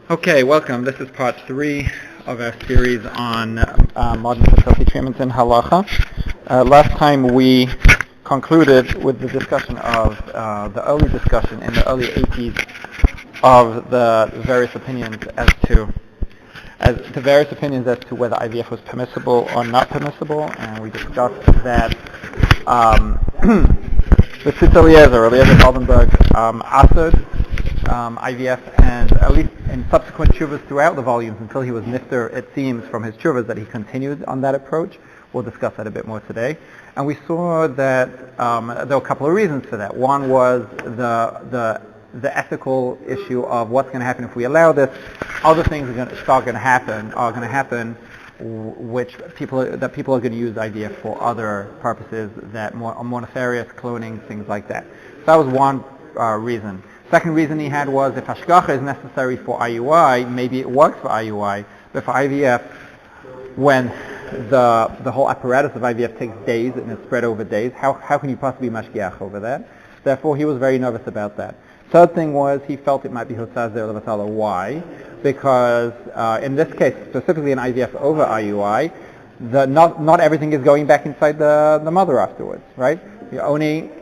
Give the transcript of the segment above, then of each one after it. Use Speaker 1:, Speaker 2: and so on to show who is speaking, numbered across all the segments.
Speaker 1: Okay, welcome. This is part 3 of our series on modern fertility treatments in Halacha. Last time we concluded with the discussion of the early discussion in the early 80s of the various opinions as to whether IVF was permissible or not permissible, and we discussed that the Tzitz Eliezer Goldenberg authored IVF, and at least in subsequent tshuvas throughout the volumes until he was nifter, it seems from his tshuvas that he continued on that approach. We'll discuss that a bit more today. And we saw that there were a couple of reasons for that. One was the ethical issue of what's going to happen if we allow this. Other things are going to happen, which people are going to use IVF for other purposes that more nefarious, cloning, things like that. So that was one reason. Second reason he had was if Hashgocho is necessary for IUI, maybe it works for IUI, but for IVF, when the whole apparatus of IVF takes days and is spread over days, how can you possibly mashgiach over that? Therefore, he was very nervous about that. Third thing was he felt it might be Hutzaz Zer Levatala. Why? Because in this case, specifically in IVF over IUI, not everything is going back inside the mother afterwards, right? Only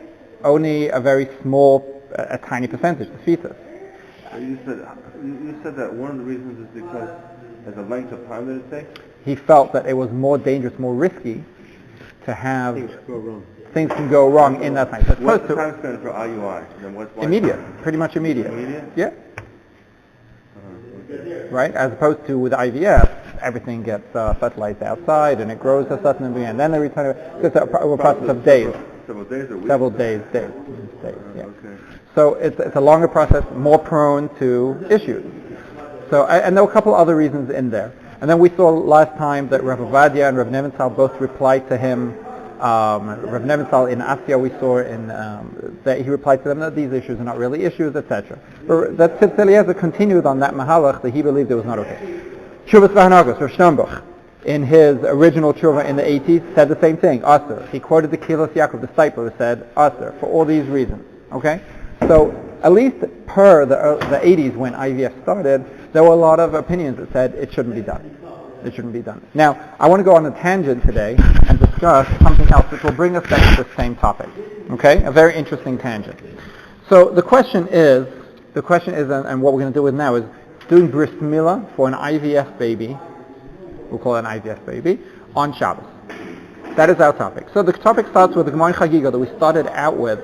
Speaker 1: a very small, a tiny percentage, the fetus.
Speaker 2: You said that one of the reasons is because of the length of time that it takes?
Speaker 1: He felt that it was more dangerous, more risky to have... Things can go wrong in that time. So
Speaker 2: what's the time span for IUI?
Speaker 1: Immediate. Pretty much immediate. Yeah. Right? As opposed to with IVF, everything gets fertilized outside and it grows to a certain degree and then they return it. It's over a process of days.
Speaker 2: Several days or weeks?
Speaker 1: Several days, yeah.
Speaker 2: Okay.
Speaker 1: So it's a longer process, more prone to issues. So, and there were a couple other reasons in there. And then we saw last time that Rav Ovadia and Rav Nebenzahl both replied to him. Rav Nebenzahl in Asya we saw that he replied to them that these issues are not really issues, etc. But that Tzitz Eliezer continued on that mahalach that he believed it was not okay. Tshuvas V'Hanagos, Rav Sternbuch, in his original tshuva in the 80s, said the same thing, Aser. He quoted the Kilos Yaakov, the disciple, who said, Aser, for all these reasons. Okay? So, at least per the 80s when IVF started, there were a lot of opinions that said it shouldn't be done. It shouldn't be done. Now, I want to go on a tangent today and discuss something else which will bring us back to the same topic. Okay? A very interesting tangent. So, the question is, and what we're going to do with now is doing bris milah for an IVF baby, we'll call it an IVF baby, on Shabbos. That is our topic. So the topic starts with the Gemara Chagiga that we started out with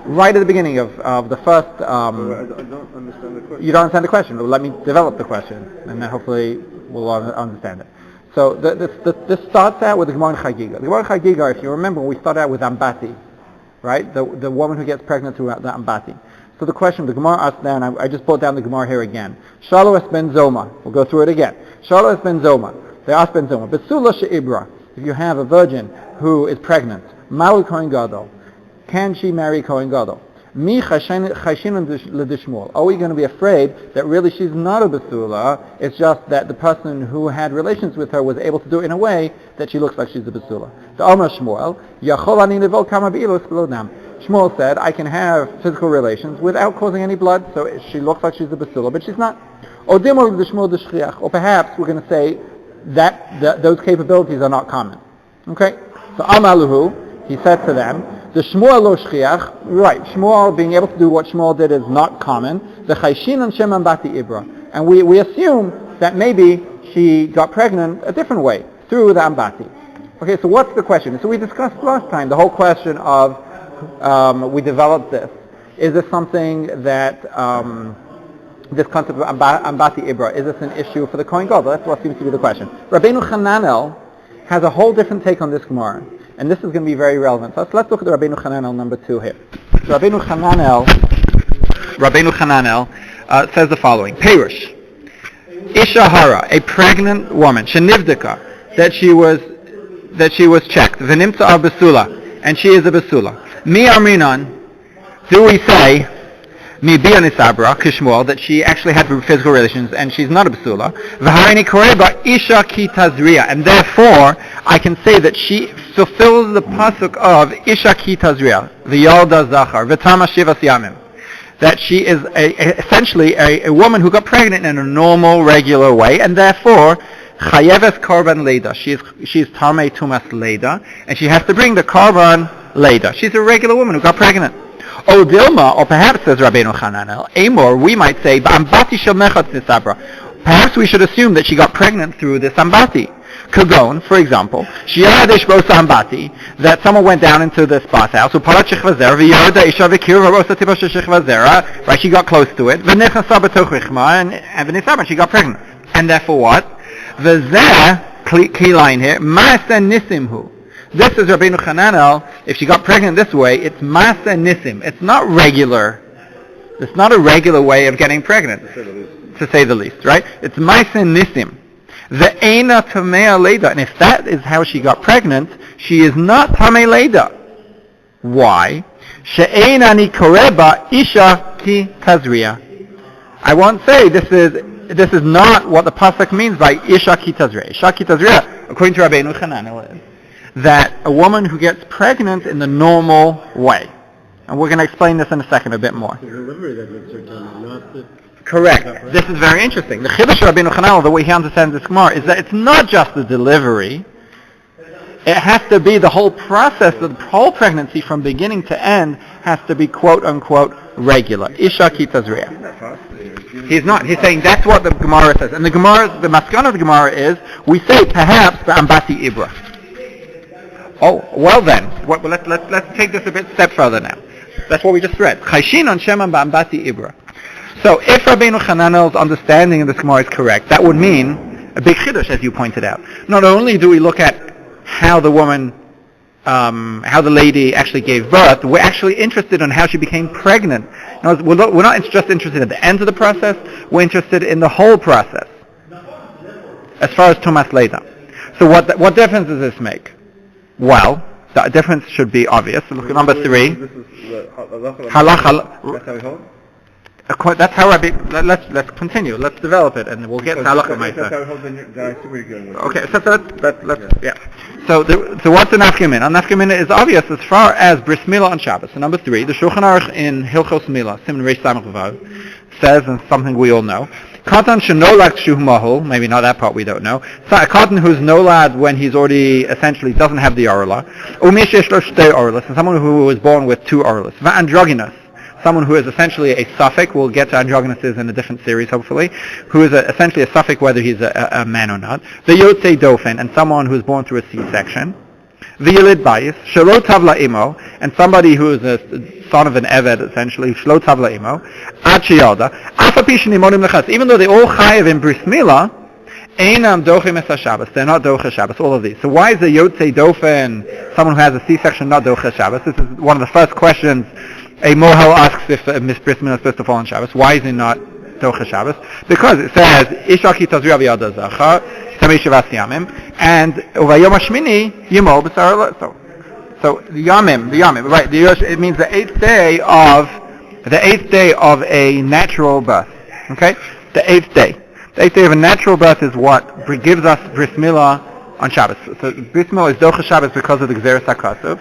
Speaker 1: right at the beginning of the first...
Speaker 2: I don't understand the question.
Speaker 1: You don't understand the question? Well, let me develop the question, and then hopefully we'll understand it. So this starts out with the Gemara Chagiga. The Gemara Chagiga, if you remember, we started out with Ambati, right? The woman who gets pregnant through the Ambati. So the question the Gemara asked there, and I just brought down the Gemara here again. Shalo es ben Zoma. We'll go through it again. Shalo es ben Zoma. They asked ben Zoma. Besula she'ibra. If you have a virgin who is pregnant, Malu Kohen Gadol, can she marry Kohen Gadol? Mi chashin l'dishmol. Are we going to be afraid that really she's not a Besula? It's just that the person who had relations with her was able to do it in a way that she looks like she's a Besula. The Amar Shmuel, Yachol ani level kama be'ilos b'lodam. Shmuel said, I can have physical relations without causing any blood, so she looks like she's a Basula, but she's not. Or perhaps we're going to say that those capabilities are not common. Okay? So Amaluhu, he said to them, the Shmuel lo shchiach, right, Shmuel being able to do what Shmuel did is not common. The Chayshin and Shem Ambati Ibra. And we assume that maybe she got pregnant a different way, through the Ambati. Okay, so what's the question? So we discussed last time the whole question of we developed this. Is this something that, this concept of Ambati Ibra, is this an issue for the Kohen Gadol? That's what seems to be the question. Rabbeinu Hananel has a whole different take on this Gemara, and this is going to be very relevant. So let's look at the Rabbeinu Hananel number 2 here. So Rabbeinu Hananel says the following. Perush, Isha Hara, a pregnant woman, Shenivdika, that she was checked, V'nimtza Basula, and she is a Basula. Mi Arminon, do we say, Mi Bianisabra, Kishmuel, that she actually had physical relations and she's not a Basula, V'harini Koreba Isha Ki Tazriya, and therefore I can say that she fulfills the pasuk of Isha Ki Tazriya, V'yalda Zachar, V'tama Shivas Yamim, that she is essentially a woman who got pregnant in a normal, regular way, and therefore chayeves korban leida. She's tamei tumas leida, and she has to bring the korban leida. She's a regular woman who got pregnant. O Dilma, or perhaps, says Rabbeinu Hananel, Amor, we might say, Ambati shel mechatz nisabra. Perhaps we should assume that she got pregnant through this ambati. Kagon, for example, that someone went down into this bathhouse, right, she got close to it, and she got pregnant. And therefore what? Key line here, this is Rabbeinu Hananel. If she got pregnant this way, it's masa nisim. It's not regular. It's not a regular way of getting pregnant, to say the least, right? It's masa nisim. The eina tamei leida, and if that is how she got pregnant, she is not tamei leida. Why? She'eina ni koreba isha ki tazria. I won't say this is not what the pasuk means by isha ki tazria. Isha ki tazria, according to Rabbeinu Hananel, is that a woman who gets pregnant in the normal way. And we're going to explain this in a second a bit more.
Speaker 3: The delivery that makes her tummy, not the...
Speaker 1: Correct. This is very interesting. The Chiddush of Rabbeinu Hananel, the way he understands this Gemara, is that it's not just the delivery. It has to be the whole process, the whole pregnancy from beginning to end has to be quote-unquote regular. Isha ki tazria. He's not. He's saying that's what the Gemara says. And the maskana of the Gemara is, we say perhaps the ambati ibra. Oh, well then, let's take this a step further now. That's what we just read. Chayshin on Sheman ba'ambati ibra. So if Rabbeinu Hananel's understanding of this Gemara is correct, that would mean a big chiddush, as you pointed out. Not only do we look at how the woman, how the lady actually gave birth, we're actually interested in how she became pregnant. Now, we're not just interested at the end of the process, we're interested in the whole process, as far as Tumas Leida. So what difference does this make? Well, the difference should be obvious. So look at number 3.
Speaker 2: This is
Speaker 1: Halacha.
Speaker 2: That's how we hold?
Speaker 1: That's how let's continue. Let's develop it, and we'll get to Halacha.
Speaker 2: That's how we hold, then I see where you're going with it.
Speaker 1: Okay, so let's. So what's the nafkamina? Nafkamina is obvious as far as bris milah on Shabbos. So number 3, the Shulchan Aruch in Hilchos Milah, Siman Reish Samach Vav, says, and something we all know, Katan shenolad shuhu mahul, maybe not that part we don't know. So a katan who's nolad when he's already essentially doesn't have the orla. Umish yesh lo shtei orlas, and someone who was born with 2 orlas. Androgynous, someone who is essentially a suffix. We'll get to androgynuses in a different series, hopefully. Who is essentially a suffix, whether he's a man or not. The yotzei dofen, and someone who is born through a C-section. The yelid bayis, shelo tavla imo, and somebody who is a son of an eved, essentially, shelo tavla imo. Ad sheyalda, afa pishin imonim lechas. Even though they all chayev in bris milah, einam dochim es Shabbos. They're not doche Shabbos. All of these. So why is the yotzei dofen, someone who has a C-section, not doche Shabbos? This is one of the first questions a mohel asks if Miss Bris Milah is supposed to fall on Shabbos. Why is he not doche Shabbos? Because it says isha ki tazria v'yada zachar tamei shavas yamim, and uvayom hashmini yimol b'tzar. So the yamim, right? It means the 8th day of a natural birth. Okay, the 8th day. The 8th day of a natural birth is what gives us Bris Milah on Shabbos. So Bris Milah is doche Shabbos because of the Gzeres HaKasuv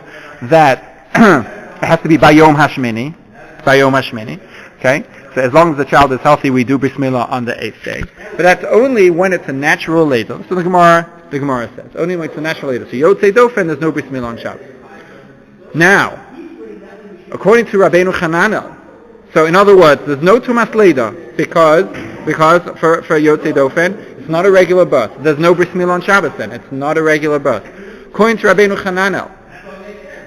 Speaker 1: that it has to be Bayom Hashmini. Okay? So as long as the child is healthy, we do Bris Milah on the 8th day. But that's only when it's a natural later. So the Gemara says, only when it's a natural later. So Yotzei Dofen, there's no Bris Milah on Shabbos. Now, according to Rabbeinu Hananel, so in other words, there's no Tumas Leida because for Yotzei Dofen, it's not a regular birth. There's no Bris Milah on Shabbos then. It's not a regular birth. According to Rabbeinu Hananel,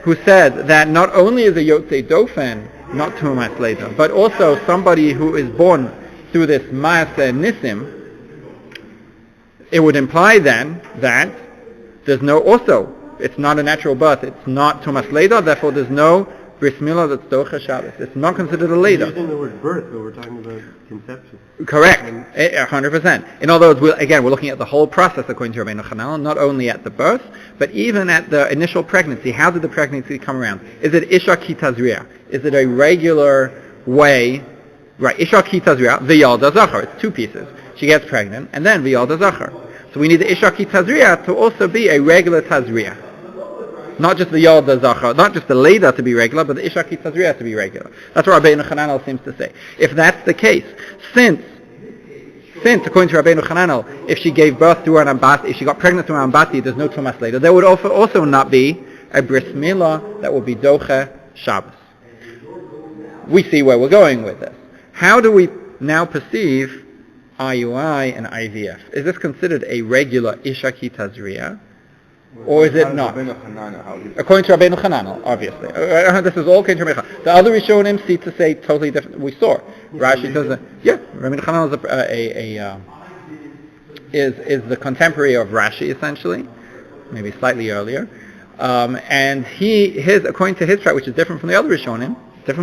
Speaker 1: who said that not only is a Yotzei Dofen not Tumas Leida, but also somebody who is born through this Maaseh Nisim, it would imply then that there's it's not a natural birth, it's not Tumas Leida, therefore there's no Bris Milah that's Doche Shabbos. It's not considered a Leida.
Speaker 3: We're using the word birth, but we're talking about conception.
Speaker 1: Correct, 100%. In other words, we're looking at the whole process according to Rabbeinu Hananel, not only at the birth, but even at the initial pregnancy. How did the pregnancy come around? Is it Isha Ki Tazria? Is it a regular way? Right, Isha Ki Tazria, V'yalda Zachar. It's 2 pieces. She gets pregnant, and then V'yalda Zachar. So we need the Isha Ki Tazria to also be a regular Tazria. Not just the Yolda Zachar, not just the Leda to be regular, but the Isha Kitazriya to be regular. That's what Rabbeinu Chananel seems to say. If that's the case, since according to Rabbeinu Chananel, if she gave birth to an Ambati, if she got pregnant through an Ambati, there's no Trumas Leda. There would also not be a Bris Milah that would be Doche Shabbos. We see where we're going with this. How do we now perceive IUI and IVF? Is this considered a regular Isha Kitazriya? Or is it not? According to Rabbeinu Chananel, obviously. This is all according to Rabbeinu Chananel. The other Rishonim see to say totally different. We saw Rashi says that, Rabbeinu Chananel is the contemporary of Rashi, essentially, maybe slightly earlier. And according to his track, which is different from the other Rishonim, the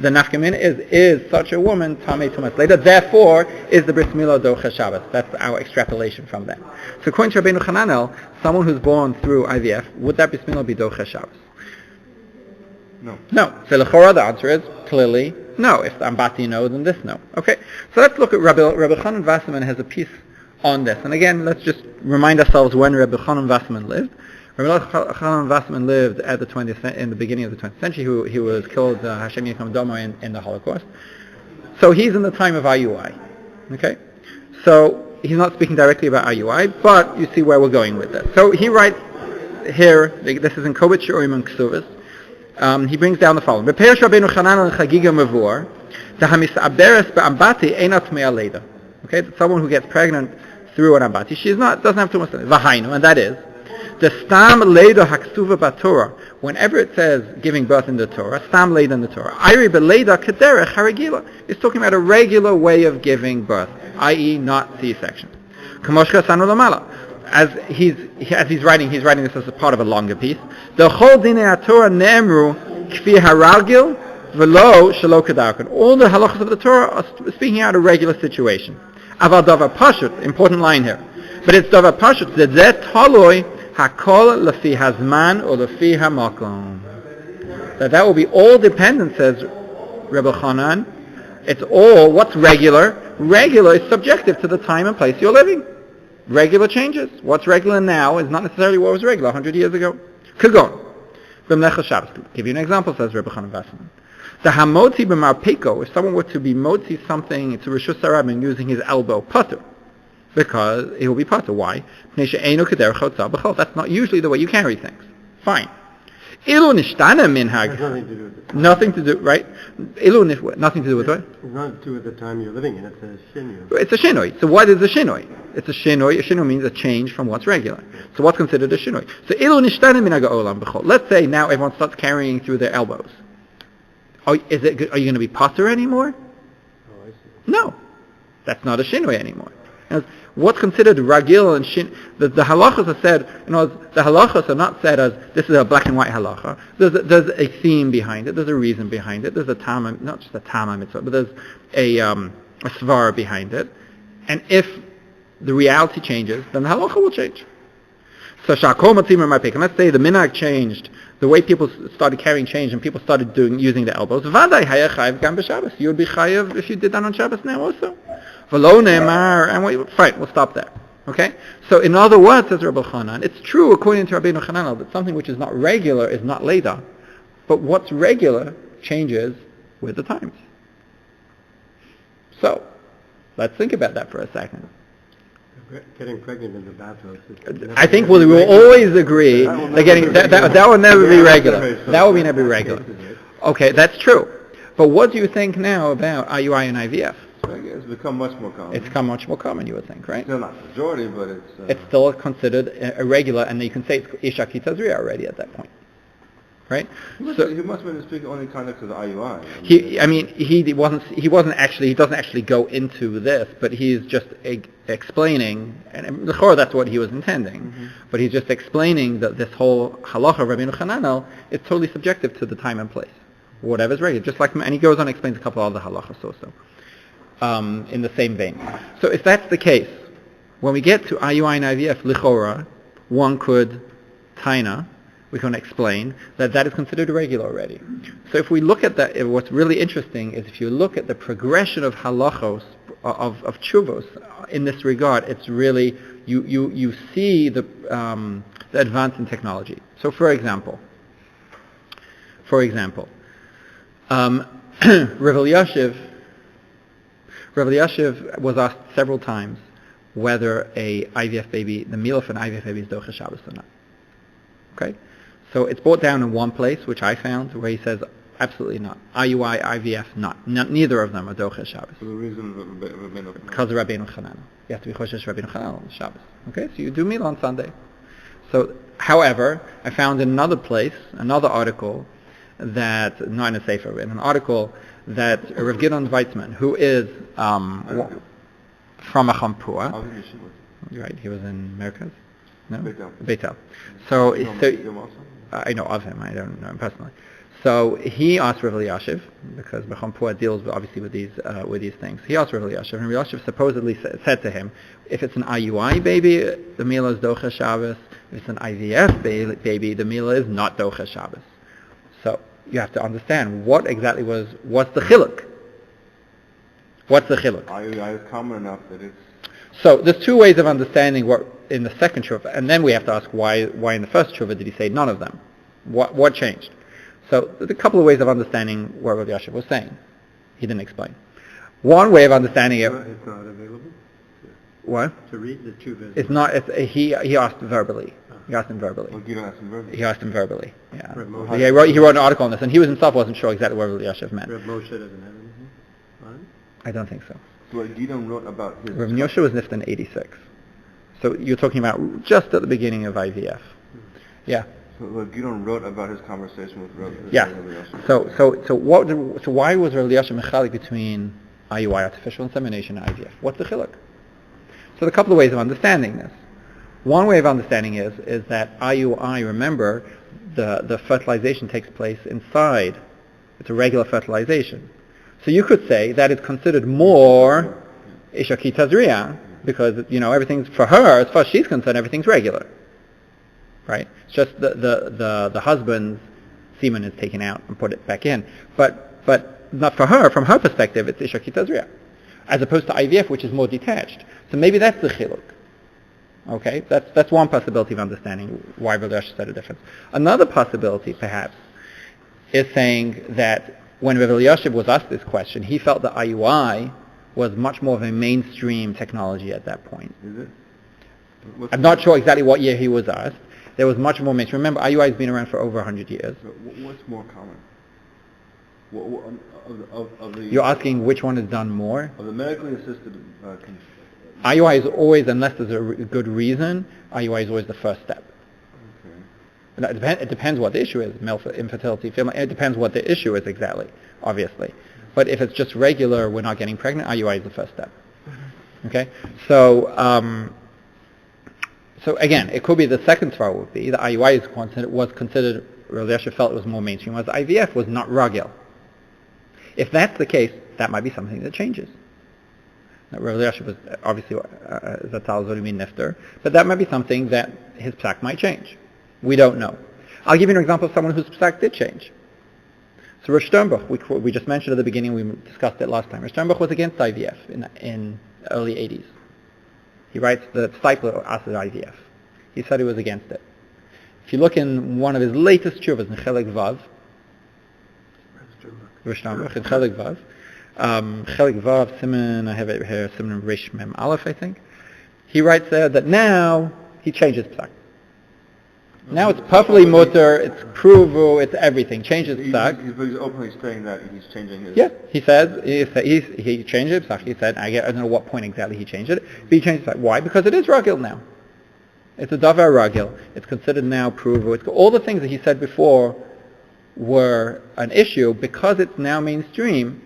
Speaker 1: nafkamin is such a woman tamei tumas later. Therefore, is the bris milah doche Shabbos. That's our extrapolation from that. So, according to Rabbeinu Chananel, someone who's born through IVF, would that bris milah be doche Shabbos?
Speaker 2: No.
Speaker 1: So, l'chora, the answer is clearly no. If the Ambati no, then this no. Okay. So let's look at Rabbi Chanan Wasserman has a piece on this. And again, let's just remind ourselves when Rabbi Chanan Wasserman lived. Rabbi Chanan Wasserman lived at in the beginning of the 20th century. He was killed, Hashem Yikam Domo, in the Holocaust. So he's in the time of IUI. Okay? So he's not speaking directly about IUI, but you see where we're going with this. So he writes here, this is in Kobit Shurim and Ksuvas, he brings down the following. Be'perush Rabbeinu Chanan al-Chagiga Mavur, Tahamis'aberes be'ambati einat me'a leda. Okay? Someone who gets pregnant through an ambati, doesn't have too much Vahainu, and that is, the stam leda haksuva batorah. Whenever it says giving birth in the Torah, stam leda in the Torah, Iri beleda kederech haragila. It's talking about a regular way of giving birth, i.e., not C-section. Kamoshka sanu lamala. As he's writing this as a part of a longer piece. The whole dinei Torah ne'emru kfi haragil v'lo shelo kedarkan. All the halachas of the Torah are speaking out a regular situation. Aval davar pashut, important line here. But it's davar pashut that taloi hakol lefi hazman or lefi hamakom. That will be all dependent, says Rebbe Chanan. It's all what's regular. Regular is subjective to the time and place you're living. Regular changes. What's regular now is not necessarily what was regular 100 years ago. Kagon. B'mlecha Shabbos. Give you an example, says Rebbe Chanan Wasserman. The hamotzi b'marpeko, if someone were to be motzi something to Rishus HaRabim using his elbow, pater. Because it will be pater. Why? That's not usually the way you carry things. Fine. Ilu nishtana minhag. Nothing to do, right? Nothing to do with what?
Speaker 3: It's not to do with the time you're living in. It's a shinoi.
Speaker 1: It's a shinoi. So what is a shinoi? It's a shinoi. A shinoi means a change from what's regular. So what's considered a shinoi? So ilu nishtana minhag olam b'chol. Let's say now everyone starts carrying through their elbows. Are you going to be pater anymore?
Speaker 3: Oh, I see.
Speaker 1: No, that's not a shinoi anymore. What's considered ragil and shin? The halachas are said. The halachas are not said as this is a black and white halacha. There's a theme behind it. There's a reason behind it. There's a tama, not just a tama mitzvah, but there's a svara behind it. And if the reality changes, then the halacha will change. So shakol matzim ma'pek. Let's say the minhag changed. The way people started carrying change and people started using the elbows. Vaday hayachayev gam b'Shabbos. You would be chayev if you did that on Shabbos now also. And fine, we'll stop there. Okay? So in other words, says Rabbi Chanan, it's true according to Rabbeinu Chananel that something which is not regular is not leda. But what's regular changes with the times. So, let's think about that for a second.
Speaker 3: Getting pregnant in the bathhouse.
Speaker 1: I think we will always agree that that will never be regular. That will never be regular. Okay, that's true. But what do you think now about IUI and IVF?
Speaker 2: It's become much more common.
Speaker 1: It's become much more common, you would think, right?
Speaker 2: Still not majority, but it's...
Speaker 1: It's still considered irregular, and you can say it's Isha Kitazriya already at that point. Right?
Speaker 2: He must have been speaking only context of the IUI.
Speaker 1: He doesn't actually go into this, but he's just explaining, and that's what he was intending, but he's just explaining that this whole halacha of Rabbeinu Chananel is totally subjective to the time and place. Whatever's regular. Just like, and he goes on and explains a couple of other halachas also. In the same vein. So if that's the case, when we get to IUI and IVF, lichora, one could taina, we can explain that is considered irregular already. So if we look at that, what's really interesting is if you look at the progression of halachos, of tshuvos, in this regard, it's really, you see the the advance in technology. So, for example, Rav Elyashiv was asked several times whether a IVF baby, the meal of an IVF baby, is docha Shabbos or not. Okay, so it's brought down in one place, which I found, where he says absolutely not. IUI, IVF, not. Neither of them are docha Shabbos.
Speaker 2: For the reason
Speaker 1: Because of Rabbeinu Chananel. You have to be choshesh Rabbeinu Chananel on Shabbos. Okay, so you do meal on Sunday. So, however, I found in another place, another article, that, not in a sefer, in an article, that Rav Gidon Weitzman, who is from a Champua, right, he was in Merkaz? No? Beitel. So I know of him, I don't know him personally. So he asked Rav Elyashiv, because Bechampua deals obviously with these things. He asked Rav Elyashiv, and Rav Elyashiv supposedly said to him, if it's an IUI baby, the meal is docha Shabbos. If it's an IVF baby, the meal is not docha Shabbos. So you have to understand what's the chiluk. What's the chiluk?
Speaker 2: IUI is common enough that it's...
Speaker 1: So there's two ways of understanding what in the second tshuva, and then we have to ask why in the first tshuva did he say none of them? What changed? So there's a couple of ways of understanding what Rav Elyashiv was saying. He didn't explain. One way of understanding it...
Speaker 3: It's not available?
Speaker 1: What?
Speaker 3: To read the tshuva.
Speaker 1: It's not. He asked verbally. He asked him verbally.
Speaker 2: Well, you don't ask him verbally.
Speaker 1: He asked him verbally. Yeah.
Speaker 3: He
Speaker 1: wrote an article on this, and he himself wasn't sure exactly what Rav Elyashiv meant.
Speaker 3: Rav Moshe doesn't have anything on it?
Speaker 1: I don't think so.
Speaker 2: So Gidon wrote about his...
Speaker 1: Rav Moshe was nifta in 86. So you're talking about just at the beginning of IVF. Yeah.
Speaker 2: So Gidon wrote about his conversation with Rav
Speaker 1: Elyashiv. So why was Rav Elyashiv mechalik between IUI, artificial insemination, and IVF? What's the chiluk? So there are a couple of ways of understanding this. One way of understanding is that IUI, remember, the fertilization takes place inside. It's a regular fertilization. So you could say that it's considered more Isha Ki Tazriya, because everything's, for her, as far as she's concerned, everything's regular. Right? It's just the husband's semen is taken out and put it back in. But not for her, from her perspective, it's Isha Ki Tazriya, as opposed to IVF, which is more detached. So maybe that's the chiluk. Okay, that's one possibility of understanding why Rav Elyashiv said a difference. Another possibility, perhaps, is saying that when Rav Elyashiv was asked this question, he felt that IUI was much more of a mainstream technology at that point.
Speaker 2: Is it?
Speaker 1: I'm not sure exactly what year he was asked. There was much more mainstream. Remember, IUI has been around for over 100 years.
Speaker 2: What's more common? Of the...
Speaker 1: You're asking which one is done more?
Speaker 2: Of the medically assisted...
Speaker 1: IUI is always, unless there's a good reason, IUI is always the first step.
Speaker 2: Okay.
Speaker 1: It depends what the issue is, male infertility, female, it depends what the issue is exactly, obviously. But if it's just regular, we're not getting pregnant, IUI is the first step. Okay? So again, it could be the second svara would be, the IUI was considered, Rav Elyashiv felt it was more mainstream, whereas IVF was not ragil. If that's the case, that might be something that changes. Rav Elyashiv was obviously Zatal Zolimim Nifter, but that might be something that his psak might change. We don't know. I'll give you an example of someone whose psak did change. So Rosh Sternbuch, we just mentioned at the beginning, we discussed it last time. Rosh Sternbuch was against IVF in the early 80s. He writes the disciple asked IVF. He said he was against it. If you look in one of his latest tshuvas in Chelik Vav, Rosh Sternbuch in Chelik Vav, Chelik Vav, Siman, I have it here, Siman Rish Mem Aleph, I think. He writes there that now he changes psak. Now it's perfectly mutter, it's pruvu, it's everything. Changes psak.
Speaker 2: He's openly saying that he's changing his...
Speaker 1: Yeah, he says he changed it. Psak. He said, I don't know what point exactly he changed it, but he changed it. Why? Because it is ragil now. It's a davar ragil. It's considered now pruvu. It's all the things that he said before were an issue because it's now mainstream.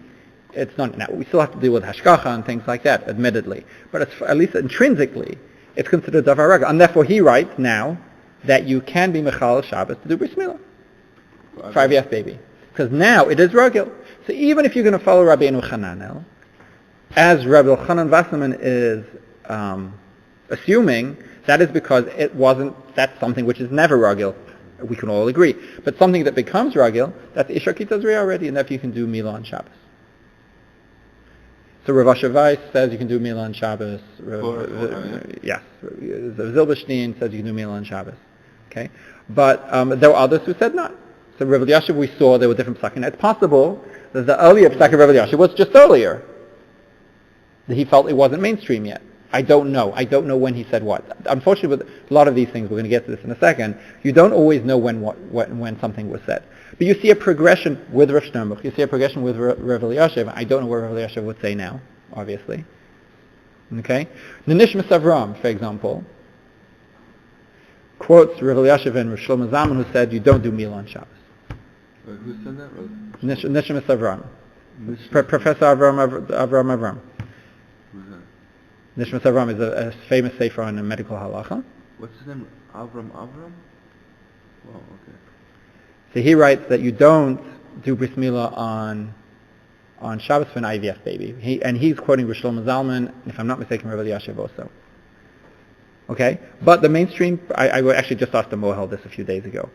Speaker 1: It's not now. We still have to deal with hashgocho and things like that, admittedly. But it's, at least intrinsically, it's considered davar ragil, and therefore he writes now that you can be Mechal Shabbos to do bris milah for IVF baby. Because now it is ragil. So even if you're going to follow Rabbeinu Chananel, as Rabbi Chanan Wasserman is assuming, that is because that's something which is never ragil. We can all agree. But something that becomes ragil, that's Isha Ki Tazriya already, and therefore you can do milah on Shabbos. So Rav Asher Weiss says you can do milah on Shabbos. Yes. Zilberstein says you can do milah on Shabbos. Okay, but there were others who said not. So Rav Elyashiv, we saw there were different psakim. It's possible that the earlier psak of Rav Elyashiv was just earlier. That he felt it wasn't mainstream yet. I don't know. I don't know when he said what. Unfortunately, with a lot of these things, we're going to get to this in a second, you don't always know when something was said. But you see a progression with Rav Sternbuch. You see a progression with Rav Elyashiv. I don't know what Rav Elyashiv would say now, obviously. Okay? The Nishmas Avram, for example, quotes Rav Elyashiv and Rav Shlomo Zalman, who said you don't do meal on Shabbos.
Speaker 2: Who said that?
Speaker 1: Nishmas Avram. Professor Avram.
Speaker 2: Who's that?
Speaker 1: Nishmas Avram is a famous sefer on a medical halacha.
Speaker 2: What's his name? Avram? Wow, okay.
Speaker 1: So he writes that you don't do bris milah on Shabbos for an IVF baby. He's quoting Rosh Shlomo Zalman, if I'm not mistaken, Rabbi Yashiv also. Okay, but the mainstream, I actually just asked a mohel this a few days ago.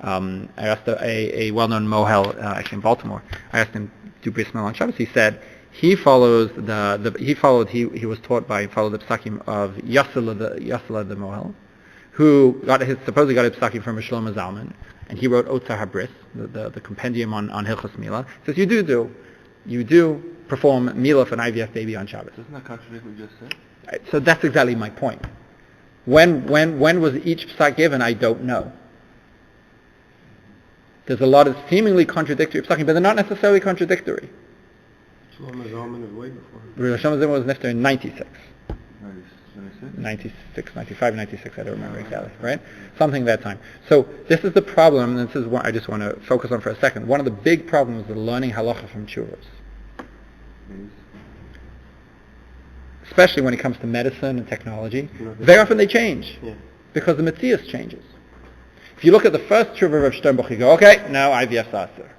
Speaker 1: I asked a well-known mohel actually in Baltimore. I asked him do bris milah on Shabbos. He said he was taught the psakim of Yasila the mohel, who supposedly got his psakim from Rosh Shlomo Zalman, and he wrote Otzar HaBris, the compendium on Hilchos Milah. He says you do perform milah for an IVF baby on Shabbos.
Speaker 2: Doesn't that contradict what you just said?
Speaker 1: So that's exactly my point. When was each psak given? I don't know. There's a lot of seemingly contradictory psakim, but they're not necessarily contradictory.
Speaker 3: Shlomo Zalman is way before.
Speaker 1: Rosh Shlomo Zalman was nifter in 96.
Speaker 2: 96?
Speaker 1: 95, 96, I don't remember exactly, right? Something that time. So this is the problem, and this is what I just want to focus on for a second. One of the big problems with learning halacha from tshuvos, especially when it comes to medicine and technology, very often they change, because the metzias changes. If you look at the first tshuva of Sternbuch, you go, okay, now IVF Sasser.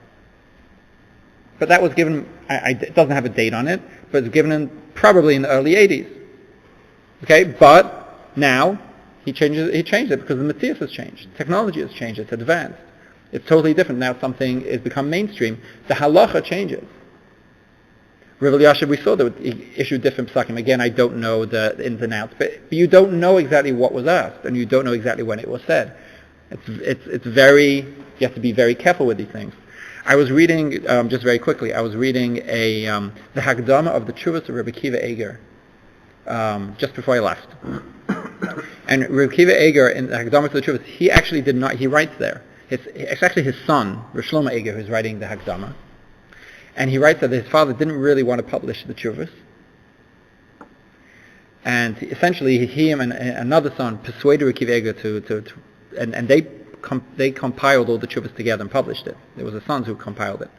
Speaker 1: But that was given, it doesn't have a date on it, but it's given probably in the early 80s. Okay, but now he changed it because the metzias has changed. Technology has changed. It's advanced. It's totally different. Now something has become mainstream. The halacha changes. Rav Elyashiv, we saw that he issued different psakim. Again, I don't know the ins and outs, but you don't know exactly what was asked, and you don't know exactly when it was said. It's very, you have to be very careful with these things. I was reading, just very quickly, the Hagdama of the Tshuvos of Rabbi Kiva Eger, just before I left. And Rabbi Kiva Eger, in the Hagdama to the Tshuvos, he actually did not, he writes there, it's actually his son, Rosh Shlomo Eger, who's writing the Hagdama. And he writes that his father didn't really want to publish the Tshuvos. And essentially, he and another son persuaded Rabbi Kiva Eger and they compiled all the Tshuvos together and published it. There was a son who compiled it.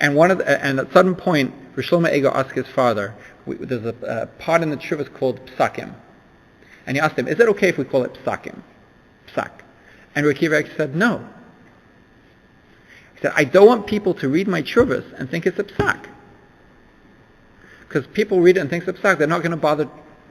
Speaker 1: And and at a certain point, Rosh Shlomo Eger asked his father, there's a part in the Tshuvos called Psakim. And he asked him, is it okay if we call it Psakim? Psak. And Rabbi Kiva Eger said, no. He said, I don't want people to read my Tshuvos and think it's a Psak. Because people read it and think it's a Psak, they're not going to bother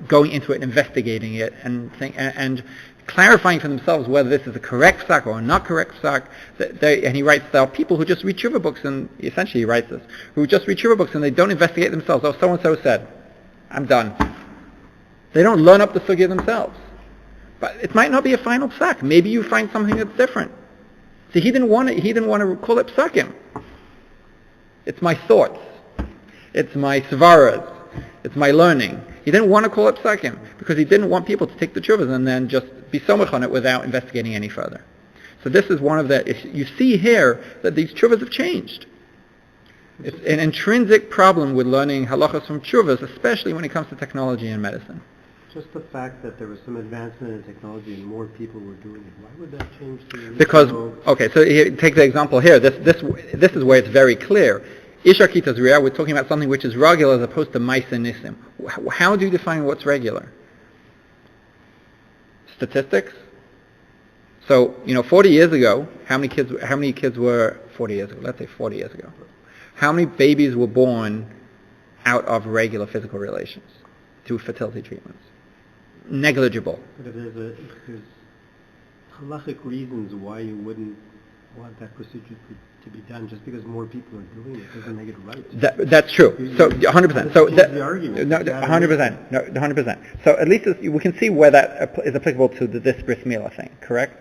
Speaker 1: going into it, investigating it, and clarifying for themselves whether this is a correct psak or a not correct psak. And he writes, there are people who just read tshuva books, and essentially he writes this, who just read tshuva books and they don't investigate themselves. Oh, so-and-so said, I'm done. They don't learn up the sugya themselves. But it might not be a final psak. Maybe you find something that's different. See, he didn't want to call it psakim. It's my thoughts. It's my svaras. It's my learning. He didn't want to call it psakim because he didn't want people to take the tshuvas and then just be somach on it without investigating any further. So this is one of you see here that these tshuvas have changed. It's an intrinsic problem with learning halachas from tshuvas, especially when it comes to technology and medicine.
Speaker 3: Just the fact that there was some advancement in technology and more people were doing it, why would that change the...
Speaker 1: Because, okay, so take the example here. This is where it's very clear. Ishar Kitas Riyah, we're talking about something which is regular as opposed to Maisa Nisim. How do you define what's regular? Statistics? So, 40 years ago, how many kids were 40 years ago? Let's say 40 years ago. How many babies were born out of regular physical relations through fertility treatments? Negligible.
Speaker 3: But if there's halachic reasons why you wouldn't want that procedure to be done, just because more people are doing it doesn't make it right.
Speaker 1: That's true. So 100%. So
Speaker 3: the argument.
Speaker 1: No, 100%. No, 100%. So at least we can see where that is applicable to this bris milah thing. Correct?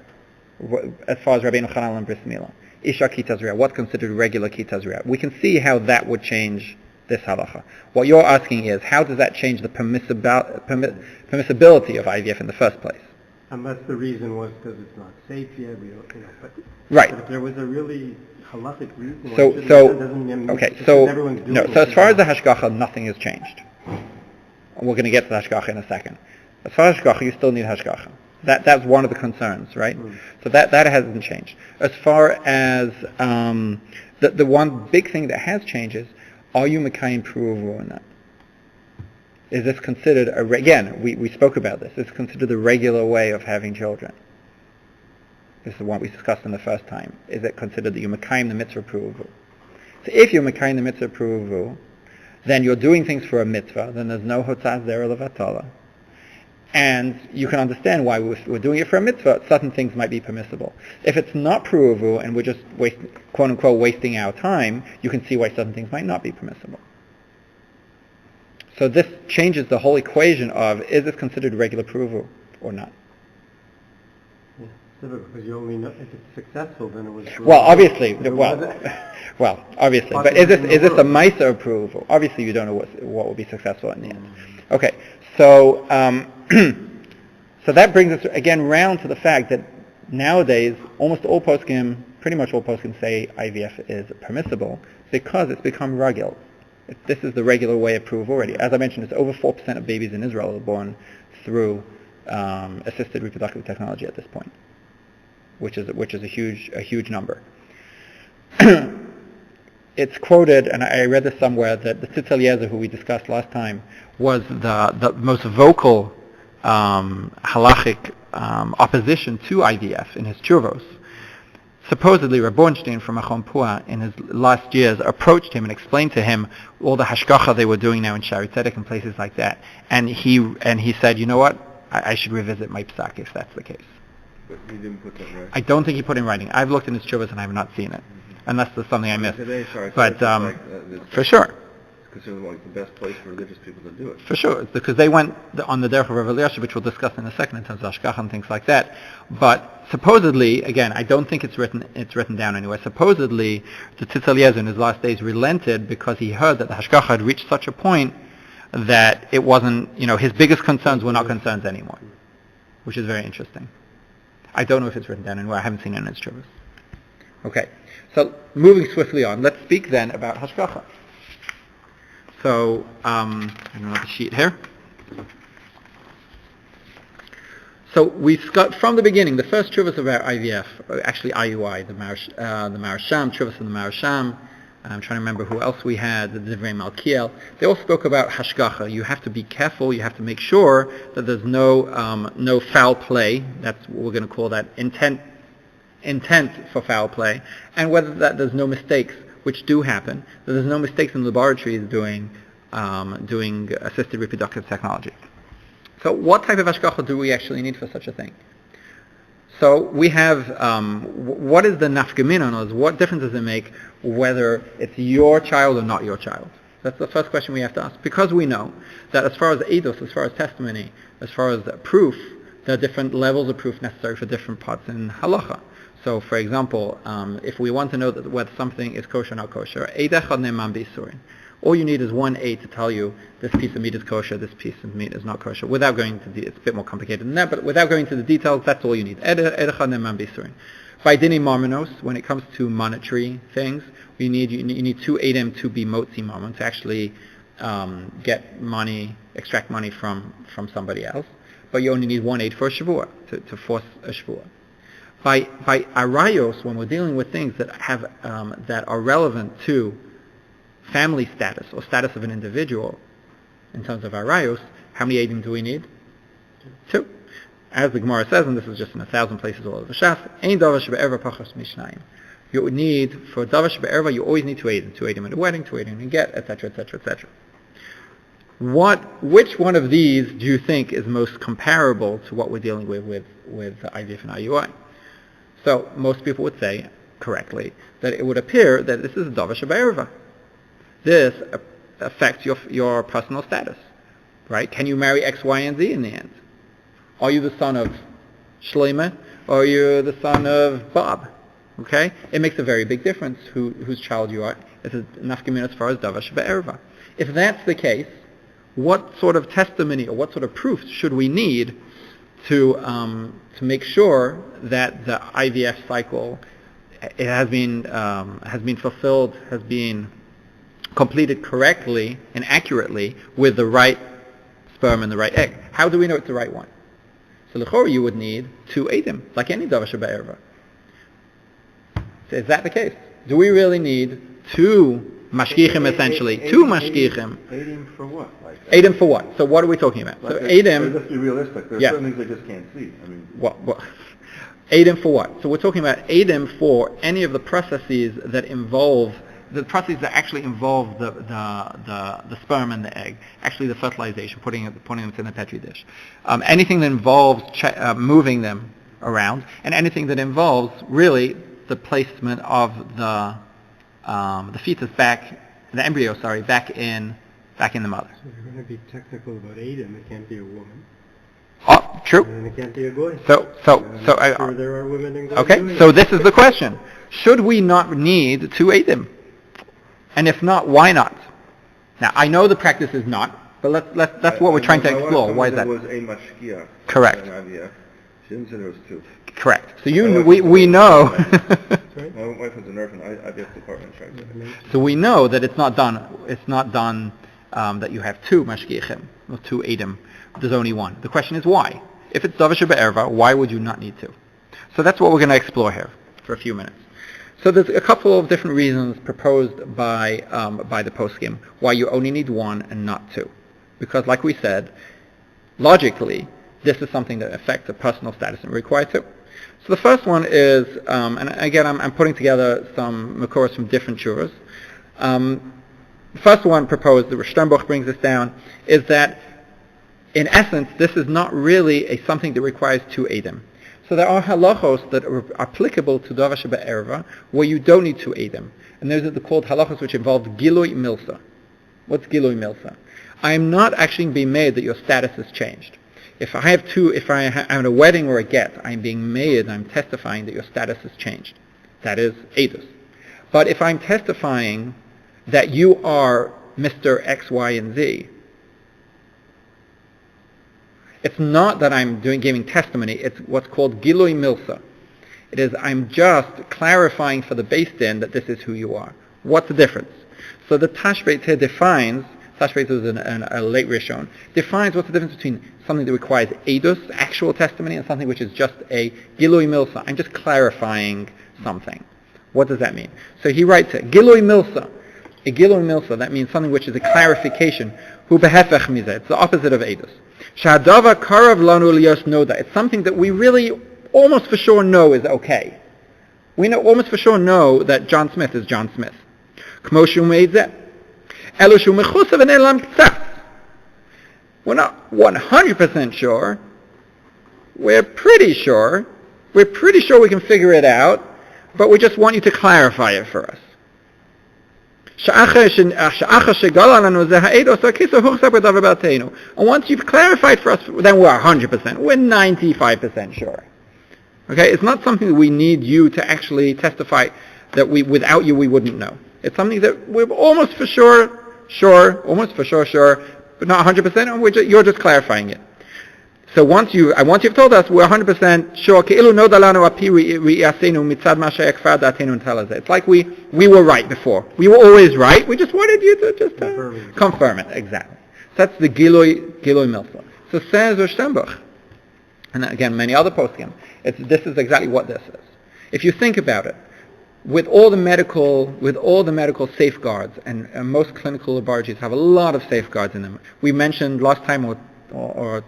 Speaker 1: as far as Rabbeinu Chanal and Bris Milah. Isha Kitazriya, what's considered regular Kitazriya? We can see how that would change this halacha. What you're asking is, how does that change the permissibility of IVF in the first place?
Speaker 3: Unless the reason was because it's not safe yet, but
Speaker 1: Right.
Speaker 3: But if there was a really halachic reason,
Speaker 1: So
Speaker 3: everyone's doing it.
Speaker 1: So as far as the Hashgocho, nothing has changed. We're going to get to the Hashgocho in a second. As far as Hashgocho, you still need Hashgocho. That's one of the concerns, right? So that hasn't changed. As far as the one big thing that has changed is, are you Mekayim Pruvu or not? Is this considered again? We spoke about this. Is this considered the regular way of having children? This is what we discussed in the first time. Is it considered that you Mekayim the mitzvah Pruvu? So if you're Mekayim the mitzvah Pruvu, then you're doing things for a mitzvah. Then there's no hotzas there levatala. And you can understand why we're doing it for a mitzvah. Certain things might be permissible. If it's not pruvu and we're just quote unquote wasting our time, you can see why certain things might not be permissible. So this changes the whole equation of, is this considered regular pruvu or not?
Speaker 3: Yeah, because you only know if it's successful, then it was.
Speaker 1: Well, obviously, obviously, but is this a ma'aser approval? Obviously, you don't know what will be successful in the end. Okay, so so that brings us again round to the fact that nowadays almost all poskim, pretty much all poskim, say IVF is permissible because it's become ragil. This is the regular way approved already. As I mentioned, it's over 4% of babies in Israel are born through assisted reproductive technology at this point, which is a huge number. It's quoted, and I read this somewhere, that the Tzitz Eliezer, who we discussed last time, was the most vocal halachic opposition to IVF in his tshuvos. Supposedly, Reb Bornstein from Machon Pua in his last years approached him and explained to him all the hashgacha they were doing now in Shari Tzedek and places like that. And he said, you know what, I should revisit my psak if that's the case.
Speaker 2: But he didn't put that right.
Speaker 1: I don't think he put it in writing. I've looked in his tshuvos and I have not seen it. Unless there's something I missed.
Speaker 2: Today,
Speaker 1: but for sure.
Speaker 2: It's considered like the best place for religious people to do it.
Speaker 1: For sure, because they went on the derech of Rav Eliashiv, which we'll discuss in a second in terms of hashgacha and things like that. But supposedly, again, I don't think it's written down anywhere. Supposedly, the Tzitz Eliezer in his last days relented because he heard that the hashgacha had reached such a point that it wasn't, his biggest concerns were not concerns anymore, which is very interesting. I don't know if it's written down anywhere. I haven't seen it in his tshuvos. Okay, so moving swiftly on, let's speak then about hashgacha. So, I don't have the sheet here. So we've got from the beginning, the first tshuvos about IVF, actually IUI, the Marasham, tshuvos of the Marasham. I'm trying to remember who else we had, the Divrei Malkiel. They all spoke about hashgacha. You have to be careful. You have to make sure that there's no foul play. That's what we're going to call that intent for foul play, and whether that there's no mistakes, which do happen, that there's no mistakes in laboratories doing assisted reproductive technology. So what type of hashgacha do we actually need for such a thing? So we have, what is the nafkamina? What difference does it make whether it's your child or not your child? That's the first question we have to ask. Because we know that as far as eidos, as far as testimony, as far as proof, there are different levels of proof necessary for different parts in halacha. So, for example, if we want to know that whether something is kosher or not kosher, all you need is one aid to tell you this piece of meat is kosher, this piece of meat is not kosher. Without going to it's a bit more complicated than that, but without going to the details, that's all you need. By dini marmanos, when it comes to monetary things, you need two eidim to be motzi marmon, to actually extract money from somebody else. But you only need one aid for a shavua, to force a shavua. By arayos, when we're dealing with things that have that are relevant to family status or status of an individual, in terms of arayos, how many edim do we need? Two. As the Gemara says, and this is just in 1,000 places all over Shas, ein davar shebe'erva pachas mishnayim. You would need, for davar shebe'erva, you always need two edim in a wedding, two edim in a get, etc., etc., etc. Which one of these do you think is most comparable to what we're dealing with IVF and IUI? So most people would say, correctly, that it would appear that this is a davar shebe'erva. This affects your personal status, right? Can you marry X, Y, and Z in the end? Are you the son of Shloimeh? or you're the son of Bob. Okay? It makes a very big difference whose child you are. It's enough as far as Dava Sheba'erva. If that's the case, what sort of testimony or what sort of proof should we need to make sure that the IVF cycle has been fulfilled, has been completed correctly and accurately with the right sperm and the right egg? How do we know it's the right one? So l'chora you would need 2 eidim, like any Dava Sheba'erva. So is that the case? Do we really need 2 mashgichim essentially? 2 mashgichim.
Speaker 2: Eidim for what?
Speaker 1: Eidim for what? So what are we talking about? So eidim.
Speaker 2: Let's be realistic. There are certain things they just can't see. I mean,
Speaker 1: what? Eidim for what? So we're talking about eidim for any of the processes that involve the processes that actually involve the sperm and the egg, actually the fertilization, putting them in a petri dish. Anything that involves moving them around, and anything that involves really the placement of the fetus the embryo, back in the mother.
Speaker 3: So if you're going to be technical about eidim, it can't be a woman.
Speaker 1: Oh, true.
Speaker 3: And it can't be a goy.
Speaker 1: So
Speaker 3: I'm sure there are women and goys.
Speaker 1: Okay, so this is the question: should we not need 2 eidim? And if not, why not? Now, I know the practice is not, but that's what we're trying to explore. Why is that?
Speaker 2: There was a mashgiach.
Speaker 1: Correct.
Speaker 2: In IVF. She didn't say there was 2.
Speaker 1: Correct. So we know.
Speaker 2: My wife was a nurse in the IVF department.
Speaker 1: So we know that it's not done. It's not done that you have 2 mashgichim or 2 eidim. There's only 1. The question is why? If it's Dava Sheba'erva, why would you not need 2? So that's what we're going to explore here for a few minutes. So there's a couple of different reasons proposed by the poskim why you only need 1 and not 2. Because like we said, logically, this is something that affects a personal status and require 2. So the first one is, and again I'm putting together some makoros from different shuras. The first one proposed, the Rosh Sternbuch brings this down, is that in essence this is not really something that requires 2 eidim. So there are halachos that are applicable to Dava Sheba'erva where you don't need 2 eidim. And those are called halachos which involve Gilui Milsa. What's Gilui Milsa? I am not actually being made that your status has changed. If I have I'm at a wedding or a get, I'm being made, I'm testifying that your status has changed. That is edus. But if I'm testifying that you are Mr. X, Y, and Z, it's not that I'm giving testimony, it's what's called Gilui Milsa. It is, I'm just clarifying for the Beis Din that this is who you are. What's the difference? So the Tashbeit here defines, Tashbeit was a late Rishon, defines what's the difference between something that requires edus, actual testimony, and something which is just a Gilui Milsa. I'm just clarifying something. What does that mean? So he writes it, Gilui Milsa. A Gilui Milsa, that means something which is a clarification. Hu behefech mizeh. It's the opposite of edus. Sha'adava karav lanu liyos noda. It's something that we really almost for sure know is okay. We almost for sure know that John Smith is John Smith. Kmo shu meizeh. Elu shu mechusav and elam k'tzaf. We're not 100% sure. We're pretty sure we can figure it out, but we just want you to clarify it for us. And once you've clarified for us, then we're 100%. We're 95% sure. Okay, it's not something that we need you to actually testify that without you we wouldn't know. It's something that we're almost for sure, but not 100%, and you're just clarifying it. So once you've told us, we're 100% sure. It's like we were right before. We were always right. We just wanted you to just confirm it. Exactly. So that's the Giloi Milsa. So says Rosh Sternbuch, and again many other poskim. This is exactly what this is. If you think about it, with all the medical safeguards, and most clinical laboratories have a lot of safeguards in them. We mentioned last time or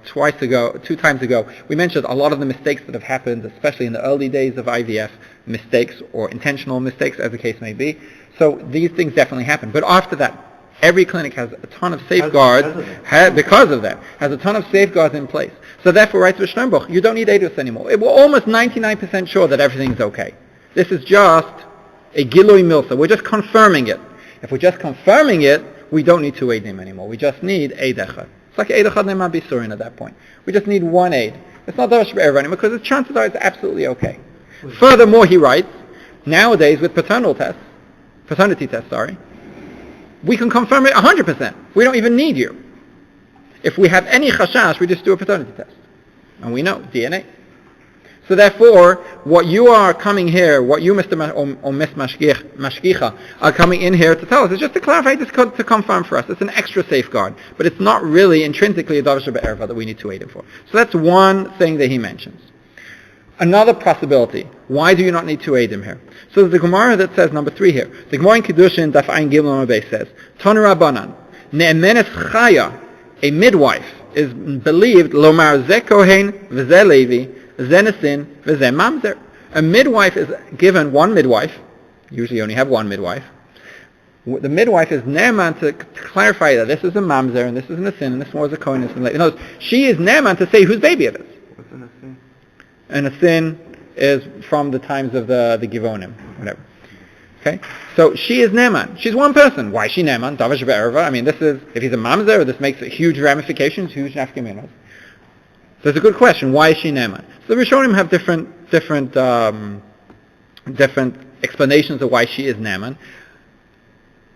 Speaker 1: 2 times ago, we mentioned a lot of the mistakes that have happened, especially in the early days of IVF, mistakes or intentional mistakes, as the case may be. So these things definitely happen. But after that, every clinic has a ton of safeguards, because of that, has a ton of safeguards in place. So therefore, writes Rosh Sternbuch, you don't need edus anymore. We're almost 99% sure that everything's okay. This is just a Gilui Milsa. We're just confirming it. If we're just confirming it, we don't need 2 eidim anymore. We just need Eid Echad. It's like Eid Echad Ne'eman B'Surin at that point. We just need 1 aid. It's not Davash Be'erva anymore because the chances are it's absolutely okay. Furthermore, he writes, nowadays with paternity tests, we can confirm it 100%. We don't even need you. If we have any chashash, we just do a paternity test. And we know, DNA. So therefore, what you are coming here, what you, Mr. or Miss Mashgicha, are coming in here to tell us is just to clarify, just to confirm for us. It's an extra safeguard. But it's not really intrinsically a Davash Be'erva that we need to aid him for. So that's one thing that he mentions. Another possibility, why do you not need to aid him here? So the Gemara that says, number 3 here, the Gemara in Kiddushin, Daf Ayin Gimel Amabei says, Tanu Rabbanan, Ne'emenes Chaya, a midwife, is believed, Lomar Ze Kohen, V'ze Levi, Ze Nesin, V'ze Mamzer. A midwife is given one midwife, usually you only have one midwife. The midwife is Ne'eman to clarify that this is a Mamzer, and this is a Nesin, and this one was a Kohen, and Levi. In other words, she is Ne'eman to say whose baby it is.
Speaker 2: What's a Nesin?
Speaker 1: And a sin is from the times of the Givonim, whatever. Okay? So she is Ne'eman. She's one person. Why is she Ne'eman? Davash Be'erva. I mean, this is, if he's a mamzer, this makes huge ramifications, huge nafkaminos. So it's a good question. Why is she Ne'eman? So the Rishonim have different explanations of why she is Ne'eman.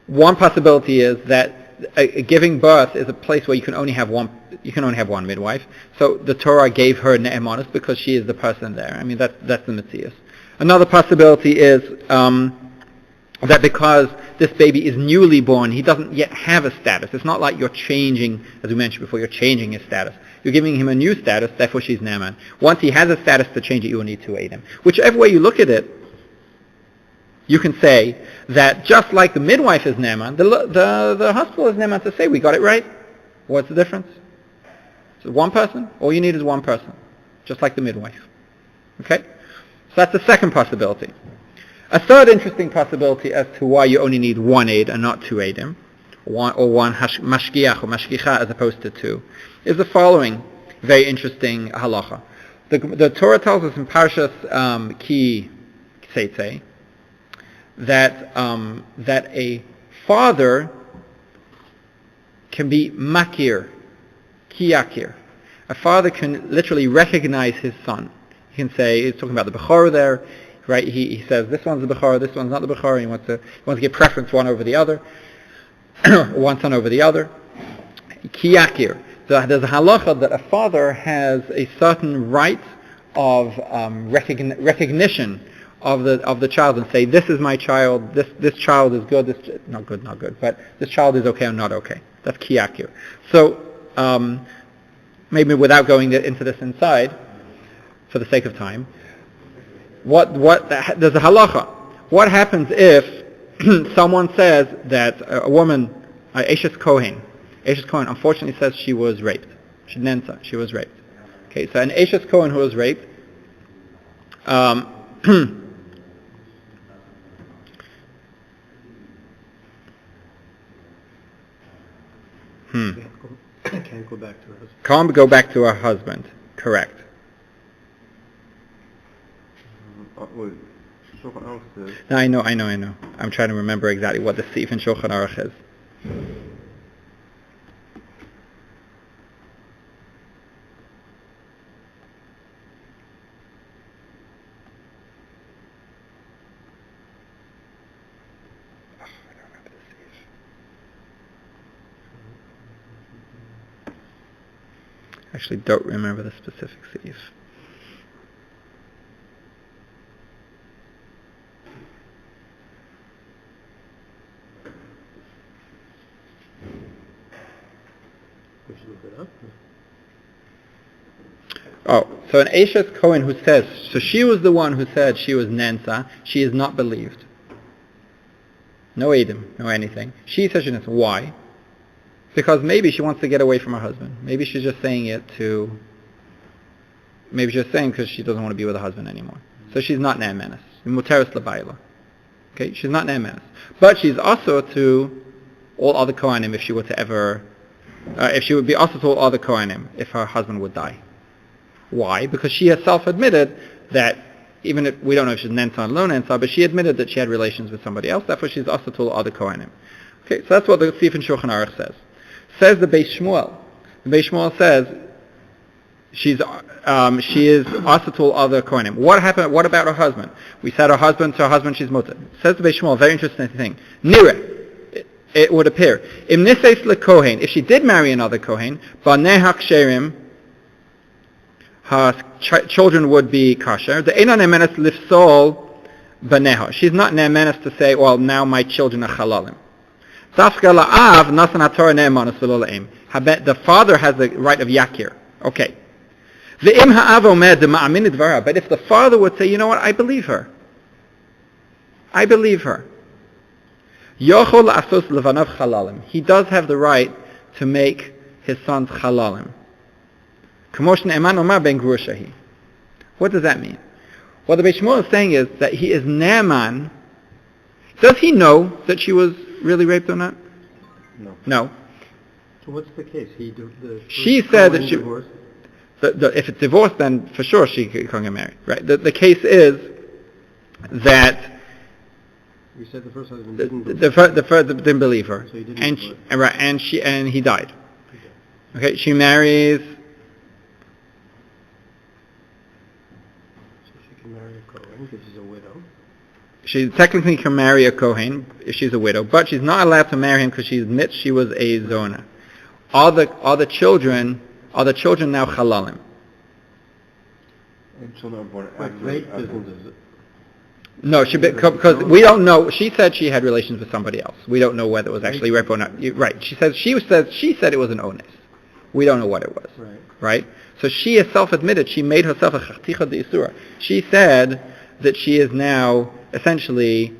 Speaker 1: One possibility is that giving birth is a place where you can only have one midwife. So the Torah gave her ne'emanos because she is the person there. I mean, that's the Metzius. Another possibility is that because this baby is newly born, he doesn't yet have a status. It's not like you're changing, as we mentioned before, you're changing his status. You're giving him a new status, therefore she's ne'eman. Once he has a status to change it, you will need to aid him. Whichever way you look at it, you can say that just like the midwife is ne'eman, the hospital is ne'eman to say, we got it right. What's the difference? So one person, all you need is one person, just like the midwife. Okay? So that's the second possibility. A third interesting possibility as to why you only need one aid and not two aidim, one mashgiach or mashgicha as opposed to two, is the following very interesting halacha. The Torah tells us in Parshas Ki Tzetzei that a father can be makir, kiyakir. A father can literally recognize his son. He can say, he's talking about the Bechorah there, right? He says, this one's the Bechorah, this one's not the Bechorah, he wants to give preference one over the other, one son over the other. Kiyakir. So there's a halacha that a father has a certain right of recognition of the child and say, this is my child, this child is good, this not good, but this child is okay or not okay. That's kiyakir. So maybe without going into this inside, for the sake of time, there's a halacha. What happens if someone says that a woman, Eshes Kohen, unfortunately says she was raped. She was raped. Okay, so an Eshes Kohen who was raped,
Speaker 3: Can't go back to her husband.
Speaker 1: Can't go back to her husband. Correct. No, I know. I'm trying to remember exactly what the Sif in Shulchan Aruch is. Actually don't remember the specific Sif.
Speaker 3: We should look it up.
Speaker 1: Oh, so an Eshes Kohen who says, so she was the one who said she was Nensa, she is not believed. No Edom, no anything. She says she knows. Why? Because maybe she wants to get away from her husband. Maybe she's just saying because she doesn't want to be with her husband anymore. So she's not ne'emanis. Muteris l'bayla. Okay, she's not ne'emanis. But she's also to all other Kohanim if she were to ever, if she would be also to all other Kohanim if her husband would die. Why? Because she herself admitted that, even if we don't know if she's Nensa or Lo Nensa, but she admitted that she had relations with somebody else, therefore she's also to all other Kohanim. Okay, so that's what the Sif in Shulchan Aruch says. Says the Beis Shmuel. The Beis Shmuel says she's she is asatul other kohenim. What happened? What about her husband? We said her husband, she's mutter. Says the Beis Shmuel, a very interesting thing. Nira, it would appear. Im niseis lekohen, if she did marry another kohen, baneha ksherim, her children would be kosher. The eina nemenes lifsol baneha. She's not nemenes to say, well, now my children are halalim. The father has the right of yakir. Okay. But if the father would say, you know what, I believe her. He does have the right to make his sons halalim. What does that mean? What the Beis Shmuel is saying is that he is ne'eman. Does he know that she was really raped or not? No.
Speaker 3: So what's the case?
Speaker 1: She said that she... if it's divorced, then for sure she can't get married, right? The case is that...
Speaker 3: You said the first husband didn't believe
Speaker 1: the first didn't believe her.
Speaker 3: So he didn't
Speaker 1: and he died. Okay, she marries...
Speaker 3: So she can marry a Kohen because she's a widow.
Speaker 1: She technically can marry a Kohen if she's a widow, but she's not allowed to marry him because she admits she was a Zona. Are the children now halalim?
Speaker 2: And children are born after.
Speaker 3: Rape isn't, is it?
Speaker 1: No, because we don't know. She said she had relations with somebody else. We don't know whether it was actually rape or not. Right? She said it was an ones. We don't know what it was. Right? So she herself admitted she made herself a chaticha de'isura. She said that she is now essentially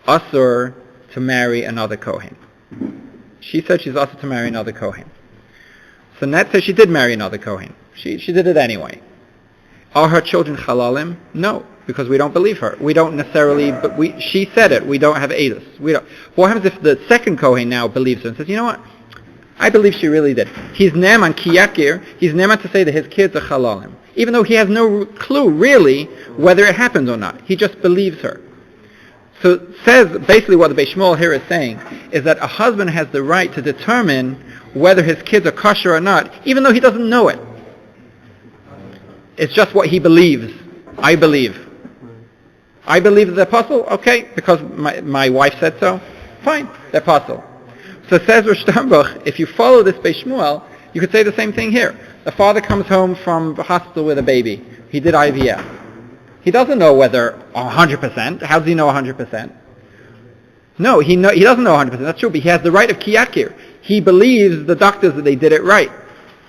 Speaker 1: asur to marry another kohen. She said she's asur to marry another kohen. So Nat says she did marry another kohen. She did it anyway. Are her children halalim? No, because we don't believe her. We don't necessarily, but she said it. We don't have edus. What happens if the second kohen now believes her and says, you know what? I believe she really did. He's ne'eman kiyakir. He's ne'eman to say that his kids are halalim, even though he has no clue really whether it happened or not. He just believes her. So says basically what the Beis Shmuel here is saying is that a husband has the right to determine whether his kids are kosher or not, even though he doesn't know it. It's just what he believes. I believe they're apostle. Okay, because my wife said so. Fine, they're apostle. So says Rosh Sternbuch, if you follow this Beis Shmuel, you could say the same thing here. The father comes home from the hospital with a baby. He did IVF. He doesn't know whether 100%. How does he know 100%? No, he doesn't know 100%. That's true, but he has the right of kiyakir. He believes the doctors that they did it right.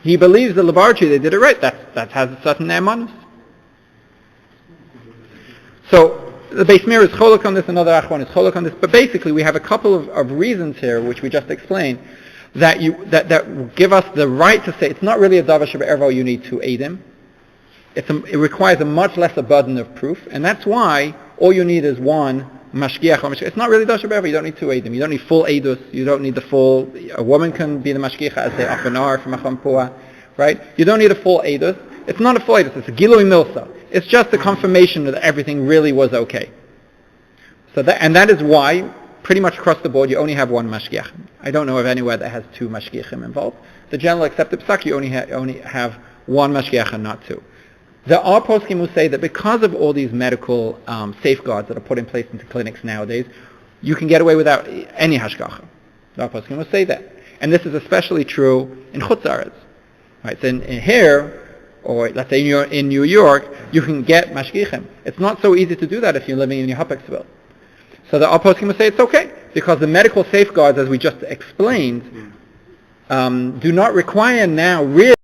Speaker 1: He believes the laboratory they did it right. That has a certain emunah. So the Beis Meir is cholok on this, another achron is cholok on this. But basically, we have a couple of reasons here, which we just explained, that give us the right to say it's not really a davar shebe'ervo you need to aid him. It requires a much lesser burden of proof, and that's why all you need is one mashgiach or mashgiach. It's not really davar shebe'ervo. You don't need two aidim. You don't need full eidus. You don't need the full. A woman can be the mashgiach as they often are from Acham Pua, right? You don't need a full eidus. It's not a full eidus. It's a gilui milsa. It's just a confirmation that everything really was okay. So that is why pretty much across the board you only have one mashgiach. I don't know of anywhere that has two mashgiachim involved. The general accepted psak you only have one mashgiach and not two. There are poskim who say that because of all these medical safeguards that are put in place into clinics nowadays, you can get away without any hashgacha. There are poskim who say that. And this is especially true in chutz haaretz. Right? So in here, or let's say in New York, you can get mashgichim. It's not so easy to do that if you're living in your Hapeksville. So the poskim will say it's okay, because the medical safeguards, as we just explained, do not require now really